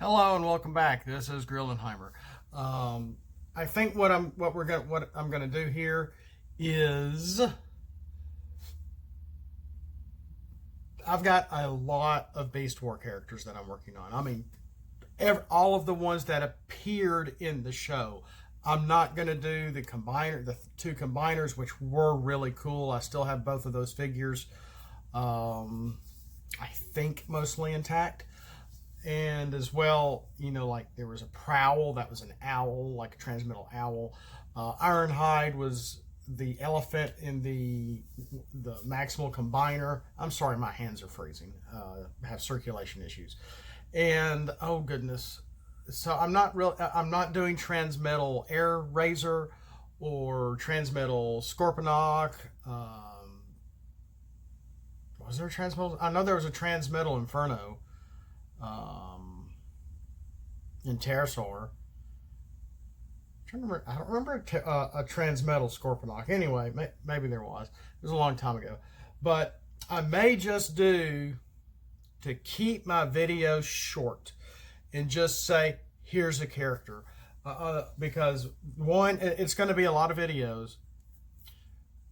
Hello and welcome back. This is Grillenheimer. I think what I'm gonna do here is I've got a lot of Beast War characters that I'm working on. I mean, all of the ones that appeared in the show. I'm not gonna do the two combiners, which were really cool. I still have both of those figures. I think mostly intact. And as well, like there was a Prowl that was an owl, like a transmetal owl. Ironhide was the elephant in the maximal combiner. I'm sorry, my hands are freezing. I have circulation issues, and oh goodness, so I'm not doing transmetal Airazor or transmetal Scorponok. Was there a transmetal? I know there was a transmetal Inferno. In Terrorsaur. I don't remember a transmetal Scorponok. Anyway, maybe there was. It was a long time ago. But I may just do, to keep my videos short, and just say, here's a character. Because one, it's going to be a lot of videos.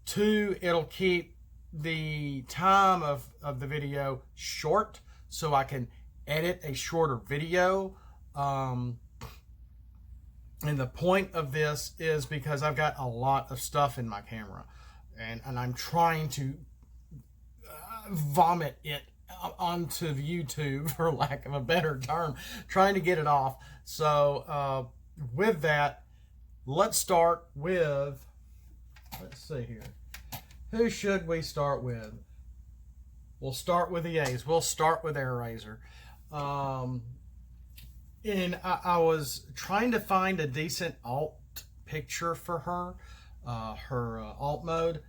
Two, it'll keep the time of the video short so I can edit a shorter video. And the point of this is because I've got a lot of stuff in my camera, and I'm trying to vomit it onto YouTube, for lack of a better term, trying to get it off. So with that, let's start with, let's see here. Who should we start with? We'll start with the A's. We'll start with Airazor. And I was trying to find a decent alt picture for her, alt mode,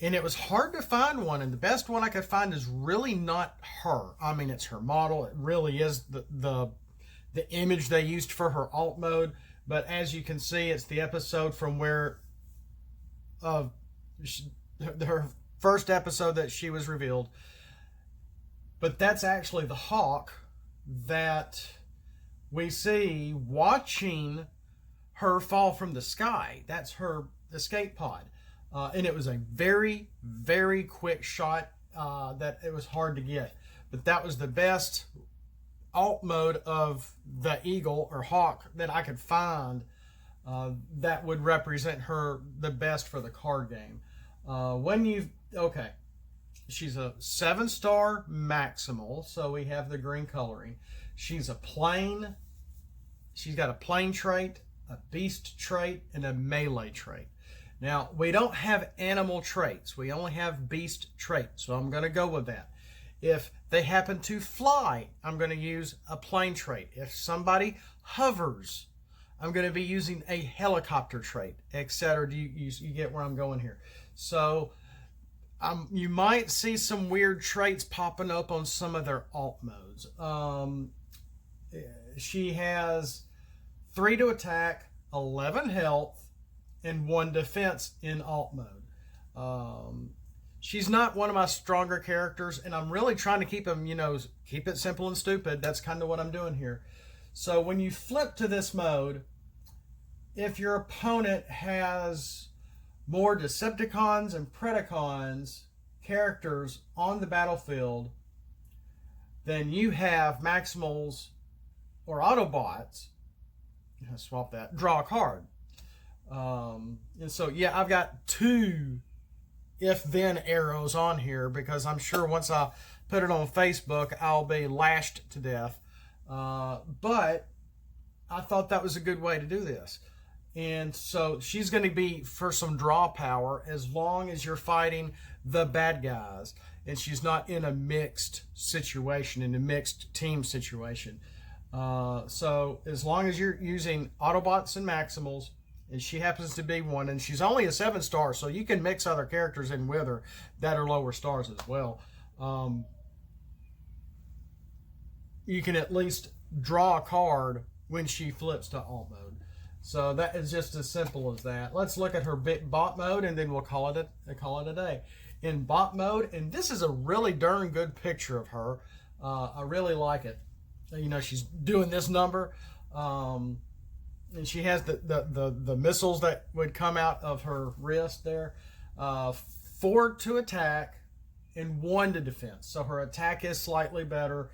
and it was hard to find one. And the best one I could find is really not her. I mean, it's her model. It really is the image they used for her alt mode. But as you can see, it's the episode from where her first episode that she was revealed. But that's actually the hawk that we see watching her fall from the sky. That's her escape pod. And it was a very, very quick shot that it was hard to get. But that was the best alt mode of the eagle or hawk that I could find that would represent her the best for the card game. Okay. She's a 7-star maximal, so we have the green coloring. She's a plain. She's got a plain trait, a beast trait, and a melee trait. Now, we don't have animal traits. We only have beast traits, so I'm going to go with that. If they happen to fly, I'm going to use a plain trait. If somebody hovers, I'm going to be using a helicopter trait, etc. You get where I'm going here? So you might see some weird traits popping up on some of their alt modes. She has 3 to attack, 11 health, and 1 defense in alt mode. She's not one of my stronger characters, and I'm really trying to keep it simple and stupid. That's kind of what I'm doing here. So when you flip to this mode, if your opponent has more Decepticons and Predacons characters on the battlefield than you have Maximals or Autobots, swap that, draw a card. And so, yeah, I've got 2 if-then arrows on here because I'm sure once I put it on Facebook, I'll be lashed to death. But I thought that was a good way to do this. And so she's going to be for some draw power as long as you're fighting the bad guys. And she's not in a mixed situation, in a mixed team situation. So as long as you're using Autobots and Maximals, and she happens to be one, and she's only a 7-star, so you can mix other characters in with her that are lower stars as well. You can at least draw a card when she flips to alt mode. So that is just as simple as that. Let's look at her bot mode, and then we'll call it a day. In bot mode, and this is a really darn good picture of her. I really like it. you know, she's doing this number. And she has the missiles that would come out of her wrist there. 4 to attack and 1 to defense. So her attack is slightly better.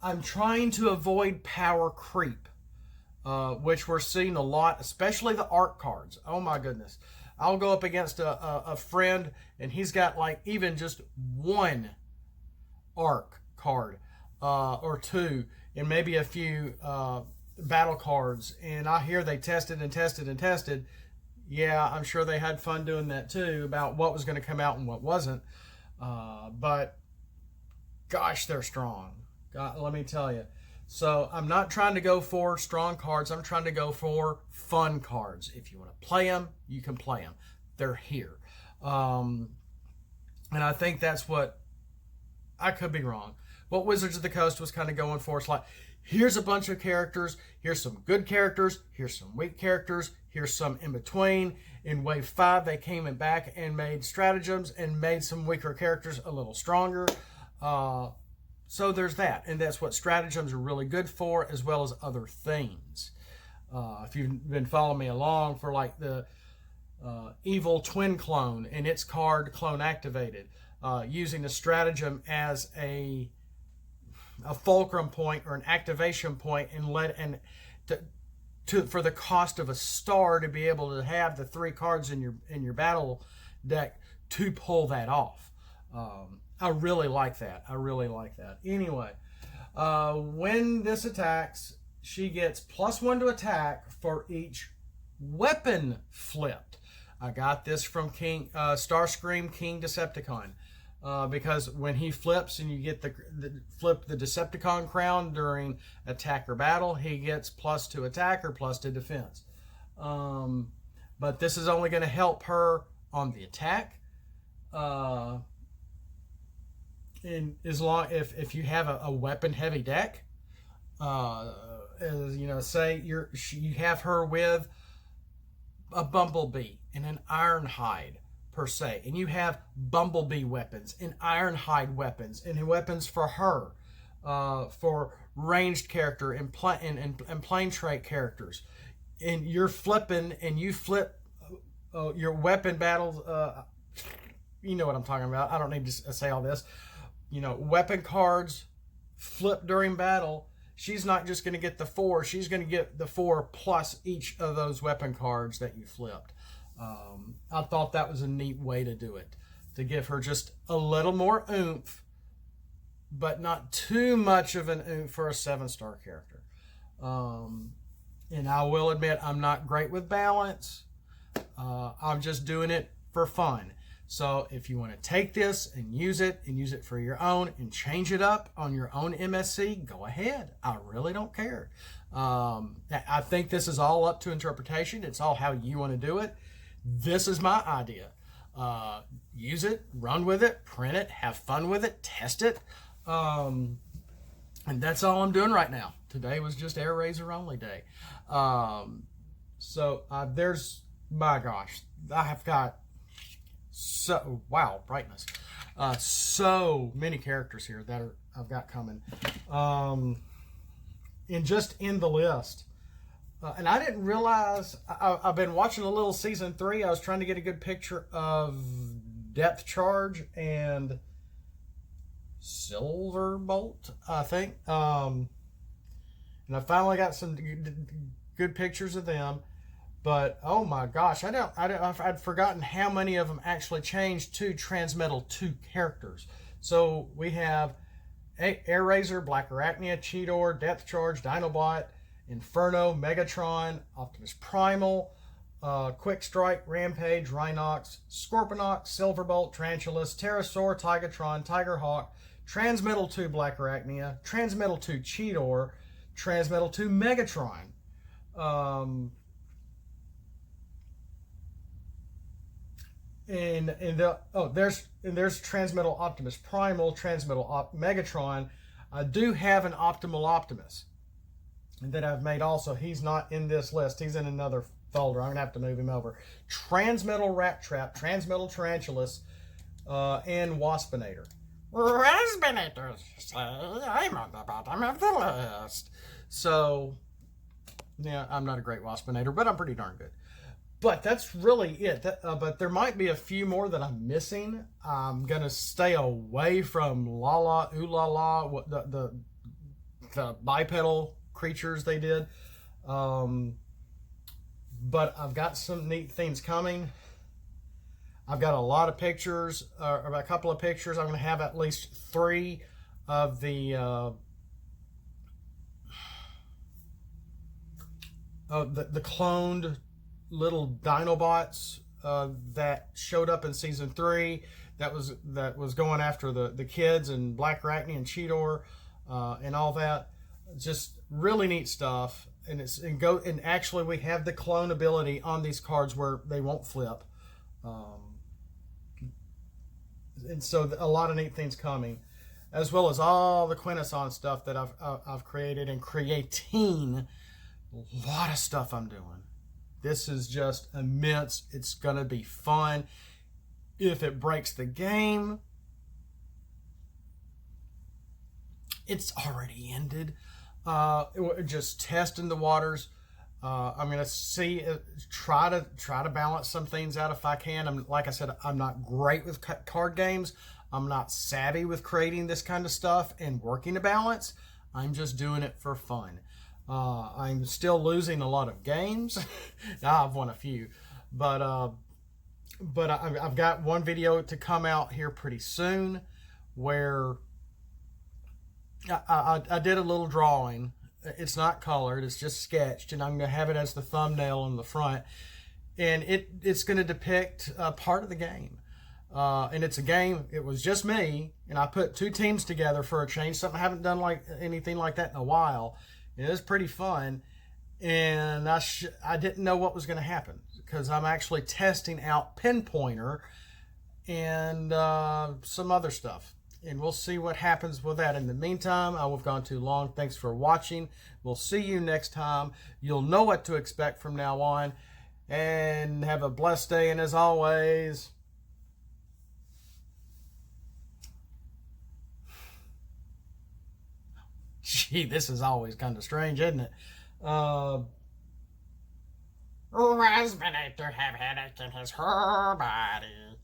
I'm trying to avoid power creep, which we're seeing a lot, especially the arc cards. Oh my goodness. I'll go up against a friend and he's got like even just 1 arc card or 2 and maybe a few battle cards, and I hear they tested and tested and tested. Yeah, I'm sure they had fun doing that too, about what was going to come out and what wasn't. But gosh, they're strong. God, let me tell you. So I'm not trying to go for strong cards. I'm trying to go for fun cards. If you want to play them, you can play them. They're here. And I think that's what, I could be wrong. What Wizards of the Coast was kind of going for. It's like, here's a bunch of characters. Here's some good characters. Here's some weak characters. Here's some in between. In Wave 5, they came back and made stratagems and made some weaker characters a little stronger. So there's that. And that's what stratagems are really good for, as well as other things. If you've been following me along for like the Evil Twin Clone and its card Clone Activated, using a stratagem as a fulcrum point or an activation point, and for the cost of a star to be able to have the 3 cards in your battle deck to pull that off. I really like that. I really like that. Anyway, when this attacks, she gets +1 to attack for each weapon flipped. I got this from Starscream King Decepticon. Because when he flips and you get flip the Decepticon crown during attack or battle, he gets +2 to attack or +2 to defense. But this is only going to help her on the attack. And as long if you have a weapon heavy deck, you know, say you have her with a Bumblebee and an Ironhide per se, and you have Bumblebee weapons and Ironhide weapons and weapons for her, for ranged character and plane trait characters, and you're flipping and you flip your weapon battles. You know what I'm talking about. I don't need to say all this. You know, weapon cards flip during battle. She's not just going to get the 4. She's going to get the 4 plus each of those weapon cards that you flipped. I thought that was a neat way to do it, to give her just a little more oomph, but not too much of an oomph for a 7-star character. And I will admit, I'm not great with balance. I'm just doing it for fun. So if you want to take this and use it for your own and change it up on your own MSC, go ahead. I really don't care. I think this is all up to interpretation. It's all how you want to do it. This is my idea. Use it, run with it, print it, have fun with it, test it. And that's all I'm doing right now. Today was just Airazor only day. So there's, my gosh, I have got brightness. So many characters here that I've got coming. And just in the list. And I didn't realize, I've been watching a little season 3. I was trying to get a good picture of Depth Charge and Silverbolt, I think. And I finally got some good pictures of them. But oh my gosh, I'd forgotten how many of them actually changed to Transmetal 2 characters. So we have Airazor, Black Arachnia, Cheetor, Depth Charge, Dinobot, Inferno, Megatron, Optimus Primal, Quick Strike, Rampage, Rhinox, Scorponok, Silverbolt, Tarantulas, Pterosaur, Tigatron, Tigerhawk, Transmetal 2 Black Arachnia, Transmetal 2 Cheetor, Transmetal 2 Megatron. There's Transmetal Optimus Primal, Transmetal Megatron. I do have an Optimal Optimus that I've made also. He's not in this list. He's in another folder. I'm going to have to move him over. Transmetal Rat Trap, Transmetal Tarantulas, and Waspinator. Raspinators say I'm on the bottom of the list. So, yeah, I'm not a great waspinator, but I'm pretty darn good. But that's really it. But there might be a few more that I'm missing. I'm gonna stay away from La La Ooh La La, the bipedal creatures they did. But I've got some neat things coming. I've got a lot of pictures, a couple of pictures. I'm gonna have at least 3 of the cloned little Dinobots that showed up in season 3. That was going after the kids and Black Arachne and Cheetor and all that. Just really neat stuff. And actually we have the clone ability on these cards where they won't flip. And so a lot of neat things coming, as well as all the Quintesson stuff that I've created and creating. A lot of stuff I'm doing. This is just immense. It's gonna be fun. If it breaks the game, it's already ended. Just testing the waters. I'm gonna try to balance some things out if I can. Like I said, I'm not great with card games. I'm not savvy with creating this kind of stuff and working a balance. I'm just doing it for fun. I'm still losing a lot of games. Now I've won a few, but I've got one video to come out here pretty soon where I did a little drawing. It's not colored, it's just sketched, and I'm going to have it as the thumbnail on the front. And it's going to depict part of the game. And it's a game, it was just me, and I put 2 teams together for a change, something I haven't done anything like that in a while. It was pretty fun, and I didn't know what was going to happen because I'm actually testing out Pinpointer and some other stuff. And we'll see what happens with that. In the meantime, I will have gone too long. Thanks for watching. We'll see you next time. You'll know what to expect from now on. And have a blessed day. And as always, gee, this is always kind of strange, isn't it? Raspinator have headache in his whole body.